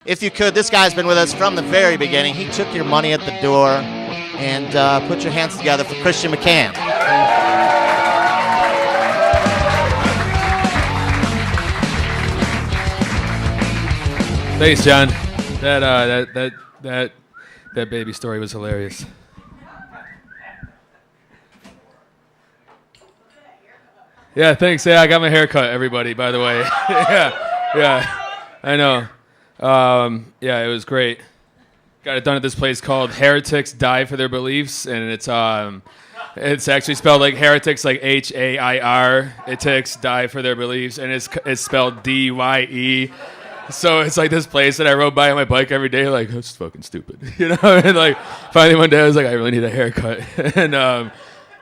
If you could, this guy's been with us from the very beginning. He took your money at the door, and put your hands together for Christian McCann. Thanks, John. That baby story was hilarious. Yeah, thanks. Yeah, I got my hair cut, everybody, by the way. yeah, I know. Yeah, it was great. Got it done at this place called Heretics Die for Their Beliefs, and it's actually spelled like heretics, like Hair. Itics Die for Their Beliefs, and it's spelled Dye. So it's like this place that I rode by on my bike every day, like, that's fucking stupid, you know? And like, finally one day I was like, I really need a haircut. And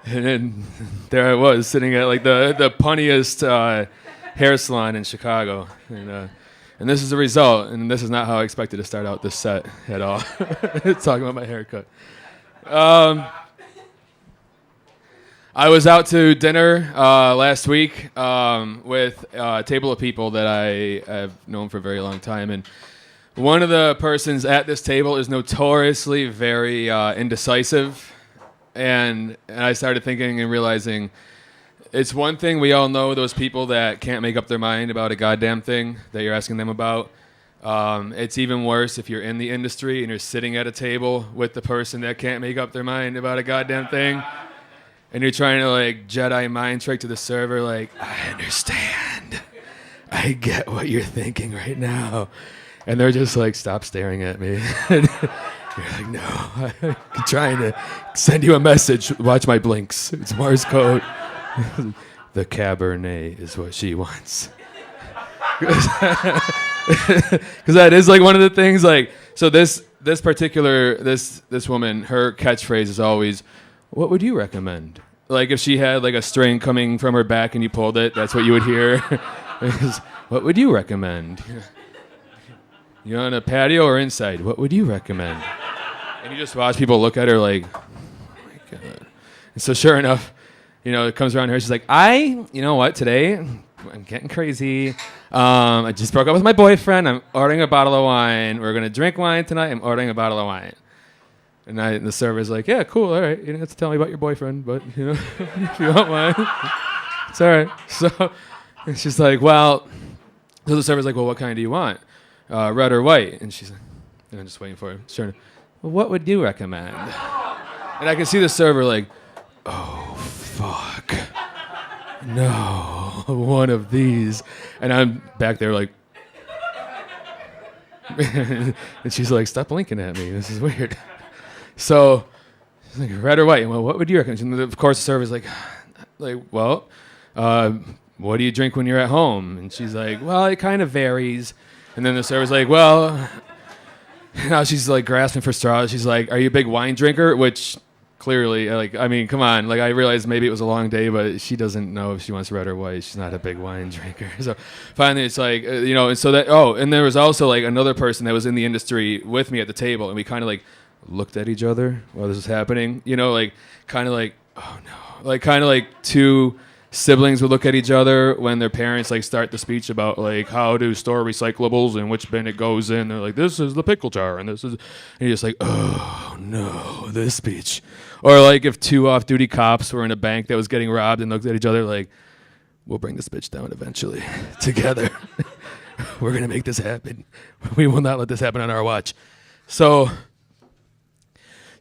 then there I was, sitting at like the punniest hair salon in Chicago. And this is the result, and this is not how I expected to start out this set at all. Talking about my haircut. I was out to dinner last week with a table of people that I have known for a very long time, and one of the persons at this table is notoriously very indecisive, and I started thinking and realizing it's one thing we all know those people that can't make up their mind about a goddamn thing that you're asking them about. It's even worse if you're in the industry and you're sitting at a table with the person that can't make up their mind about a goddamn thing. And you're trying to like Jedi mind trick to the server, like, I understand. I get what you're thinking right now. And they're just like, stop staring at me. And you're like, no, I'm trying to send you a message. Watch my blinks. It's Morse code. The Cabernet is what she wants. Because that is like one of the things, like, so this woman, her catchphrase is always, what would you recommend? Like if she had like a string coming from her back and you pulled it, that's what you would hear. What would you recommend? You on a patio or inside? What would you recommend? And you just watch people look at her like, oh my God. And so sure enough, it comes around her. She's like, you know what, today I'm getting crazy. I just broke up with my boyfriend. I'm ordering a bottle of wine. We're going to drink wine tonight. I'm ordering a bottle of wine. And the server's like, yeah, cool, all right. You don't have to tell me about your boyfriend, but, if you want wine, it's all right. So and she's like, so the server's like, well, what kind do you want? Red or white? And she's like, and I'm just waiting for her. Sure. Well, what would you recommend? And I can see the server like, oh, fuck. No, one of these. And I'm back there like, and she's like, stop blinking at me. This is weird. So, she's like, red or white? Well, what would you recommend? And of course, the server's like, well, what do you drink when you're at home? And she's like, well, it kind of varies. And then the server's like, well, now she's like grasping for straws. She's like, are you a big wine drinker? Which clearly, come on. Like, I realized maybe it was a long day, but she doesn't know if she wants red or white. She's not a big wine drinker. So finally it's like, and so that, and there was also like another person that was in the industry with me at the table, and we kind of like looked at each other while this was happening, kind of like, oh no, like kind of like two siblings would look at each other when their parents like start the speech about like how to store recyclables and which bin it goes in. They're like, this is the pickle jar, and this is, and you're just like, oh no, this speech. Or like if two off-duty cops were in a bank that was getting robbed and looked at each other like, we'll bring this bitch down eventually together. We're gonna make this happen. We will not let this happen on our watch. So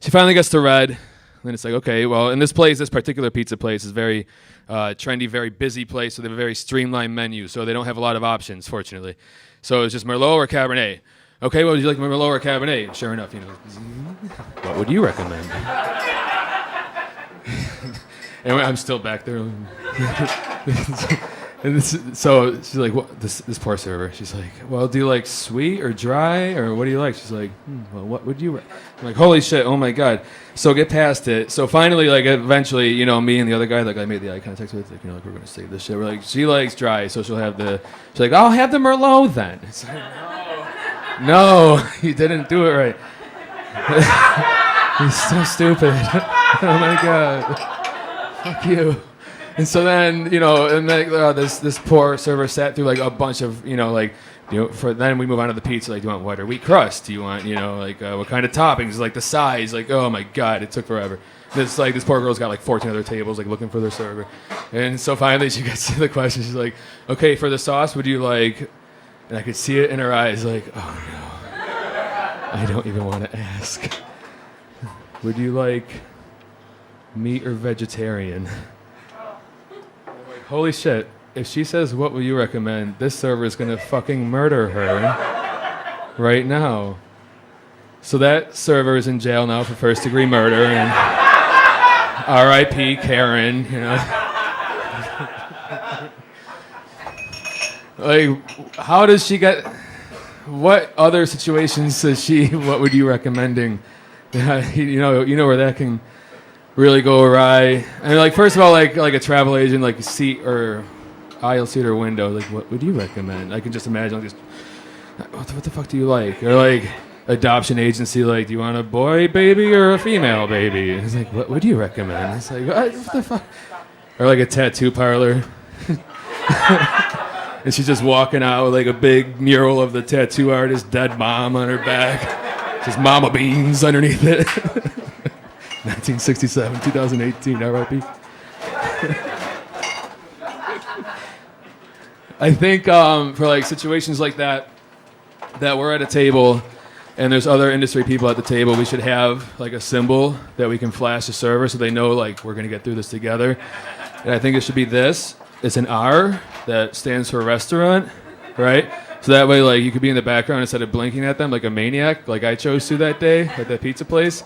she finally gets to red, and then it's like, okay, well, in this particular pizza place is very trendy, very busy place, so they have a very streamlined menu, so they don't have a lot of options, fortunately. So it's just Merlot or Cabernet. Okay, well, would you like Merlot or Cabernet? And sure enough, what would you recommend? And I'm still back there. So she's like, what, this poor server. She's like, well, do you like sweet or dry, or what do you like? She's like, well, what would you? I'm like, holy shit, oh my God. So get past it. So finally, like, eventually, me and the other guy, like, I made the eye contact with, like, like, we're gonna save this shit. We're like, she likes dry, so she'll have she's like, I'll have the Merlot then. It's like, no, you didn't do it right. He's so stupid. Oh my God. Fuck you. And so then, this poor server sat through like a bunch of, like then we move on to the pizza. Like, do you want white or wheat crust? Do you want, like what kind of toppings? Like the size. Like, oh my god, it took forever. This poor girl's got like 14 other tables, like looking for their server. And so finally she gets to the question. She's like, okay, for the sauce, would you like? And I could see it in her eyes, like, oh no, I don't even want to ask. Would you like meat or vegetarian? I'm like, holy shit. If she says, what will you recommend? This server is going to fucking murder her right now. So that server is in jail now for first-degree murder. And R.I.P. Karen, Like, how does she get... What other situations says she, what would you recommending? You know where that can really go awry. And like, first of all, like a travel agent, like seat or aisle seat or window, like what would you recommend? I can just imagine like, what the fuck do you like? Or like adoption agency, like, do you want a boy baby or a female baby? And it's like, what would you recommend? It's like, what the fuck? Or like a tattoo parlor. And she's just walking out with like a big mural of the tattoo artist dead mom on her back. Just Mama Beans underneath it. 1967, 2018, R.I.P. I think for like situations like that we're at a table and there's other industry people at the table, we should have like a symbol that we can flash the server so they know like we're going to get through this together. And I think it should be this. It's an R that stands for restaurant, right? So that way, like, you could be in the background instead of blinking at them like a maniac, like I chose to that day at that pizza place.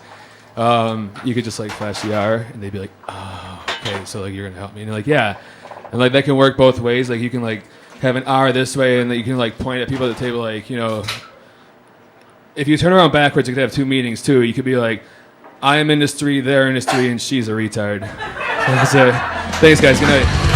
You could just like flash the R, and they'd be like, "Oh, okay, so like you're gonna help me." And you're like, "Yeah," and like that can work both ways. Like you can like have an R this way, and then you can like point at people at the table, like if you turn around backwards, you could have two meanings too. You could be like, "I am industry, they're industry, and she's a retard." Thanks, guys. Good night.